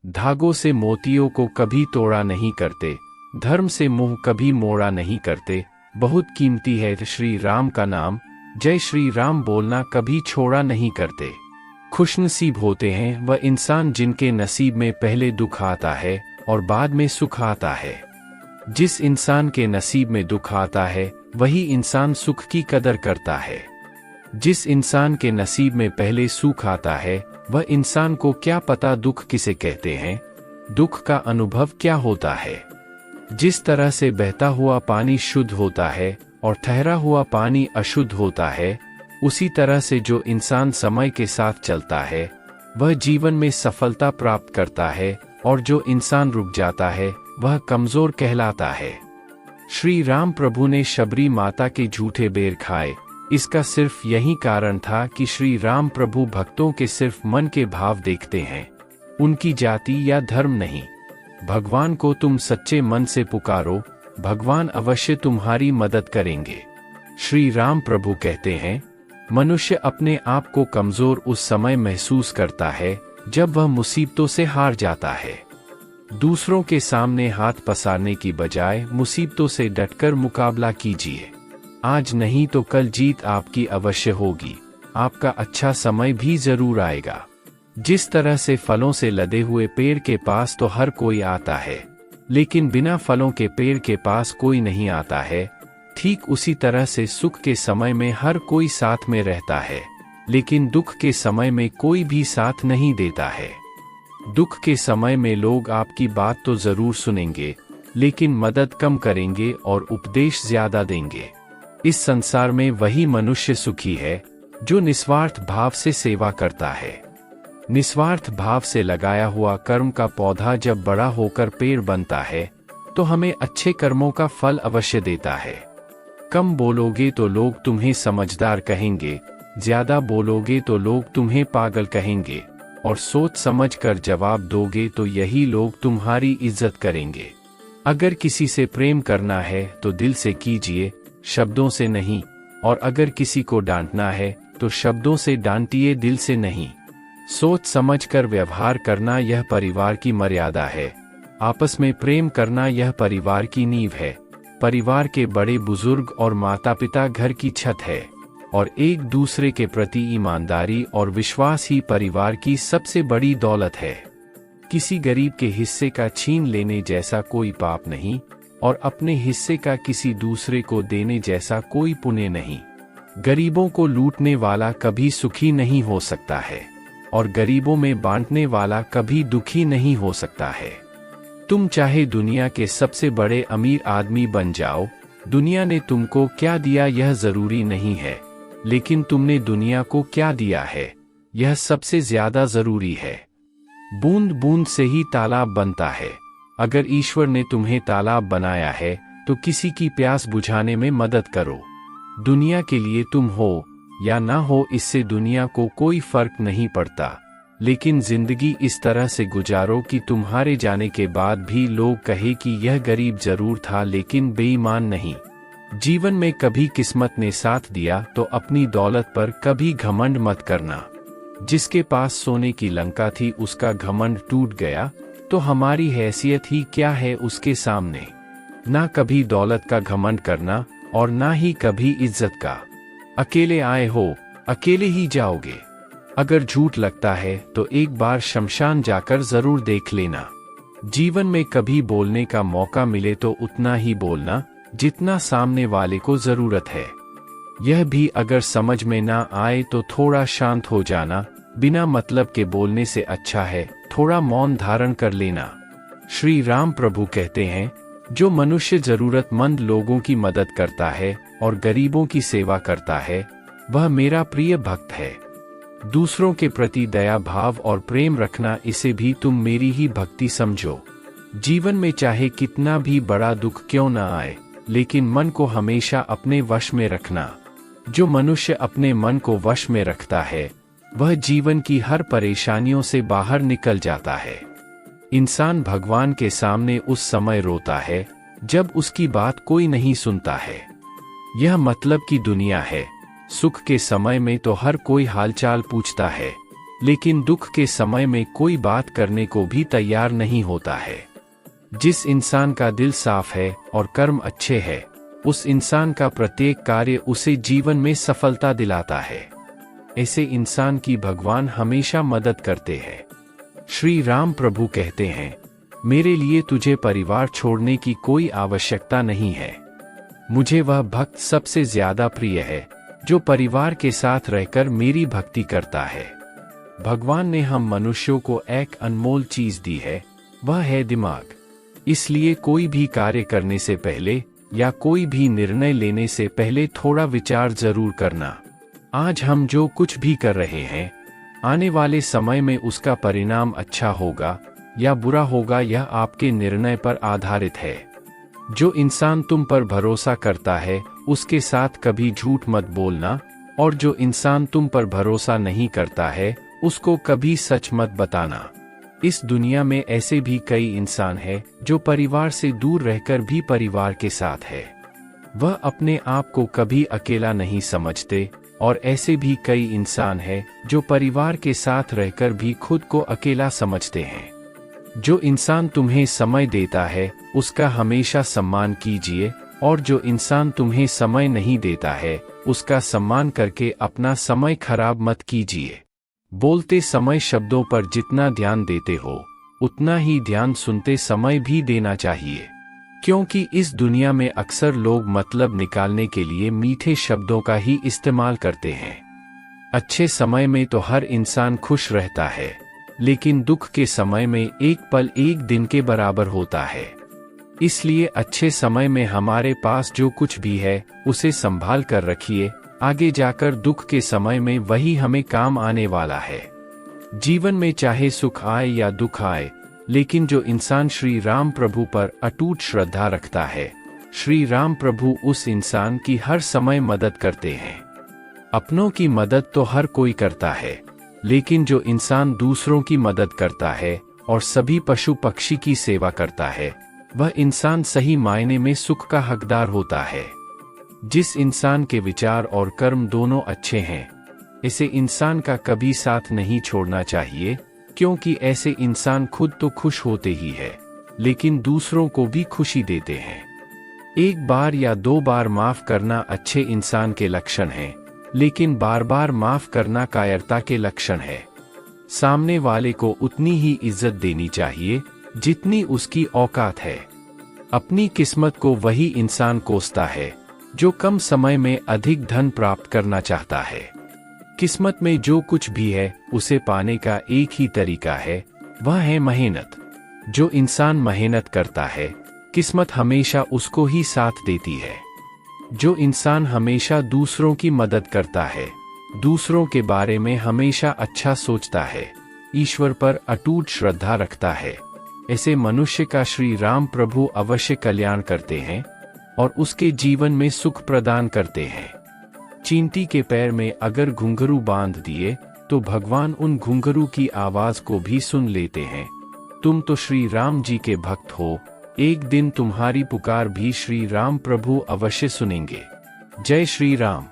धागों से मोतियों को कभी तोड़ा नहीं करते, धर्म से मुंह कभी मोड़ा नहीं करते। बहुत कीमती है श्री राम का नाम, जय श्री राम बोलना कभी छोड़ा नहीं करते। खुशनसीब होते हैं वह इंसान जिनके नसीब में पहले दुख आता है और बाद में सुख आता है। जिस इंसान के नसीब में दुख आता है वही इंसान सुख की कदर करता है। जिस इंसान के नसीब में पहले सुख आता है वह इंसान को क्या पता दुख किसे कहते हैं, दुख का अनुभव क्या होता है। जिस तरह से बहता हुआ पानी शुद्ध होता है और ठहरा हुआ पानी अशुद्ध होता है, उसी तरह से जो इंसान समय के साथ चलता है वह जीवन में सफलता प्राप्त करता है, और जो इंसान रुक जाता है वह कमजोर कहलाता है। श्री राम प्रभु ने शबरी माता के झूठे बेर खाए, इसका सिर्फ यही कारण था कि श्री राम प्रभु भक्तों के सिर्फ मन के भाव देखते हैं, उनकी जाति या धर्म नहीं। भगवान को तुम सच्चे मन से पुकारो, भगवान अवश्य तुम्हारी मदद करेंगे। श्री राम प्रभु कहते हैं, मनुष्य अपने आप को कमजोर उस समय महसूस करता है जब वह मुसीबतों से हार जाता है। दूसरों के सामने हाथ पसारने की बजाय मुसीबतों से डटकर मुकाबला कीजिए। आज नहीं तो कल जीत आपकी अवश्य होगी, आपका अच्छा समय भी जरूर आएगा। जिस तरह से फलों से लदे हुए पेड़ के पास तो हर कोई आता है, लेकिन बिना फलों के पेड़ के पास कोई नहीं आता है, ठीक उसी तरह से सुख के समय में हर कोई साथ में रहता है, लेकिन दुख के समय में कोई भी साथ नहीं देता है। दुख के समय में लोग आपकी बात तो जरूर सुनेंगे, लेकिन मदद कम करेंगे और उपदेश ज्यादा देंगे। इस संसार में वही मनुष्य सुखी है जो निस्वार्थ भाव से सेवा करता है। निस्वार्थ भाव से लगाया हुआ कर्म का पौधा जब बड़ा होकर पेड़ बनता है तो हमें अच्छे कर्मों का फल अवश्य देता है। कम बोलोगे तो लोग तुम्हें समझदार कहेंगे, ज्यादा बोलोगे तो लोग तुम्हें पागल कहेंगे, और सोच समझ कर जवाब दोगे तो यही लोग तुम्हारी इज्जत करेंगे। अगर किसी से प्रेम करना है तो दिल से कीजिए, शब्दों से नहीं, और अगर किसी को डांटना है तो शब्दों से डांटिए, दिल से नहीं। सोच समझ कर व्यवहार करना यह परिवार की मर्यादा है। आपस में प्रेम करना यह परिवार की नींव है। परिवार के बड़े बुजुर्ग और माता पिता घर की छत है, और एक दूसरे के प्रति ईमानदारी और विश्वास ही परिवार की सबसे बड़ी दौलत है। किसी गरीब के हिस्से का छीन लेने जैसा कोई पाप नहीं, और अपने हिस्से का किसी दूसरे को देने जैसा कोई पुण्य नहीं। गरीबों को लूटने वाला कभी सुखी नहीं हो सकता है, और गरीबों में बांटने वाला कभी दुखी नहीं हो सकता है। तुम चाहे दुनिया के सबसे बड़े अमीर आदमी बन जाओ, दुनिया ने तुमको क्या दिया यह जरूरी नहीं है, लेकिन तुमने दुनिया को क्या दिया है यह सबसे ज्यादा जरूरी है। बूंद बूंद से ही तालाब बनता है। अगर ईश्वर ने तुम्हें तालाब बनाया है तो किसी की प्यास बुझाने में मदद करो। दुनिया के लिए तुम हो या ना हो इससे दुनिया को कोई फर्क नहीं पड़ता, लेकिन जिंदगी इस तरह से गुजारो कि तुम्हारे जाने के बाद भी लोग कहे कि यह गरीब जरूर था लेकिन बेईमान नहीं। जीवन में कभी किस्मत ने साथ दिया तो अपनी दौलत पर कभी घमंड मत करना। जिसके पास सोने की लंका थी उसका घमंड टूट गया, तो हमारी हैसियत ही क्या है उसके सामने। ना कभी दौलत का घमंड करना और ना ही कभी इज्जत का। अकेले आए हो अकेले ही जाओगे। अगर झूठ लगता है तो एक बार शमशान जाकर जरूर देख लेना। जीवन में कभी बोलने का मौका मिले तो उतना ही बोलना जितना सामने वाले को जरूरत है। यह भी अगर समझ में ना आए तो थोड़ा शांत हो जाना। बिना मतलब के बोलने से अच्छा है थोड़ा मौन धारण कर लेना। श्री राम प्रभु कहते हैं, जो मनुष्य जरूरतमंद लोगों की मदद करता है और गरीबों की सेवा करता है वह मेरा प्रिय भक्त है। दूसरों के प्रति दया भाव और प्रेम रखना, इसे भी तुम मेरी ही भक्ति समझो। जीवन में चाहे कितना भी बड़ा दुख क्यों न आए, लेकिन मन को हमेशा अपने वश में रखना। जो मनुष्य अपने मन को वश में रखता है वह जीवन की हर परेशानियों से बाहर निकल जाता है। इंसान भगवान के सामने उस समय रोता है जब उसकी बात कोई नहीं सुनता है। यह मतलब की दुनिया है। सुख के समय में तो हर कोई हालचाल पूछता है, लेकिन दुख के समय में कोई बात करने को भी तैयार नहीं होता है। जिस इंसान का दिल साफ है और कर्म अच्छे है, उस इंसान का प्रत्येक कार्य उसे जीवन में सफलता दिलाता है। ऐसे इंसान की भगवान हमेशा मदद करते हैं। श्री राम प्रभु कहते हैं, मेरे लिए तुझे परिवार छोड़ने की कोई आवश्यकता नहीं है। मुझे वह भक्त सबसे ज्यादा प्रिय है जो परिवार के साथ रहकर मेरी भक्ति करता है। भगवान ने हम मनुष्यों को एक अनमोल चीज दी है, वह है दिमाग। इसलिए कोई भी कार्य करने से पहले या कोई भी निर्णय लेने से पहले थोड़ा विचार जरूर करना। आज हम जो कुछ भी कर रहे हैं, आने वाले समय में उसका परिणाम अच्छा होगा या बुरा होगा, यह आपके निर्णय पर आधारित है। जो इंसान तुम पर भरोसा करता है उसके साथ कभी झूठ मत बोलना, और जो इंसान तुम पर भरोसा नहीं करता है उसको कभी सच मत बताना। इस दुनिया में ऐसे भी कई इंसान हैं जो परिवार से दूर रहकर भी परिवार के साथ है। वह अपने आप को कभी अकेला नहीं समझते, और ऐसे भी कई इंसान हैं जो परिवार के साथ रहकर भी खुद को अकेला समझते हैं। जो इंसान तुम्हें समय देता है उसका हमेशा सम्मान कीजिए, और जो इंसान तुम्हें समय नहीं देता है उसका सम्मान करके अपना समय खराब मत कीजिए। बोलते समय शब्दों पर जितना ध्यान देते हो उतना ही ध्यान सुनते समय भी देना चाहिए, क्योंकि इस दुनिया में अक्सर लोग मतलब निकालने के लिए मीठे शब्दों का ही इस्तेमाल करते हैं। अच्छे समय में तो हर इंसान खुश रहता है, लेकिन दुख के समय में एक पल एक दिन के बराबर होता है। इसलिए अच्छे समय में हमारे पास जो कुछ भी है उसे संभाल कर रखिए, आगे जाकर दुख के समय में वही हमें काम आने वाला है। जीवन में चाहे सुख आए या दुख आए, लेकिन जो इंसान श्री राम प्रभु पर अटूट श्रद्धा रखता है, श्री राम प्रभु उस इंसान की हर समय मदद करते हैं। अपनों की मदद तो हर कोई करता है, लेकिन जो इंसान दूसरों की मदद करता है और सभी पशु पक्षी की सेवा करता है, वह इंसान सही मायने में सुख का हकदार होता है। जिस इंसान के विचार और कर्म दोनों अच्छे हैं, ऐसे इंसान का कभी साथ नहीं छोड़ना चाहिए, क्योंकि ऐसे इंसान खुद तो खुश होते ही है, लेकिन दूसरों को भी खुशी देते हैं। एक बार या दो बार माफ करना अच्छे इंसान के लक्षण हैं, लेकिन बार बार माफ करना कायरता के लक्षण है। सामने वाले को उतनी ही इज्जत देनी चाहिए जितनी उसकी औकात है। अपनी किस्मत को वही इंसान कोसता है जो कम समय में अधिक धन प्राप्त करना चाहता है। किस्मत में जो कुछ भी है उसे पाने का एक ही तरीका है, वह है मेहनत। जो इंसान मेहनत करता है, किस्मत हमेशा उसको ही साथ देती है। जो इंसान हमेशा दूसरों की मदद करता है, दूसरों के बारे में हमेशा अच्छा सोचता है, ईश्वर पर अटूट श्रद्धा रखता है, ऐसे मनुष्य का श्री राम प्रभु अवश्य कल्याण करते हैं और उसके जीवन में सुख प्रदान करते हैं। चींटी के पैर में अगर घुंघरू बांध दिए तो भगवान उन घुंघरू की आवाज को भी सुन लेते हैं। तुम तो श्री राम जी के भक्त हो, एक दिन तुम्हारी पुकार भी श्री राम प्रभु अवश्य सुनेंगे। जय श्री राम।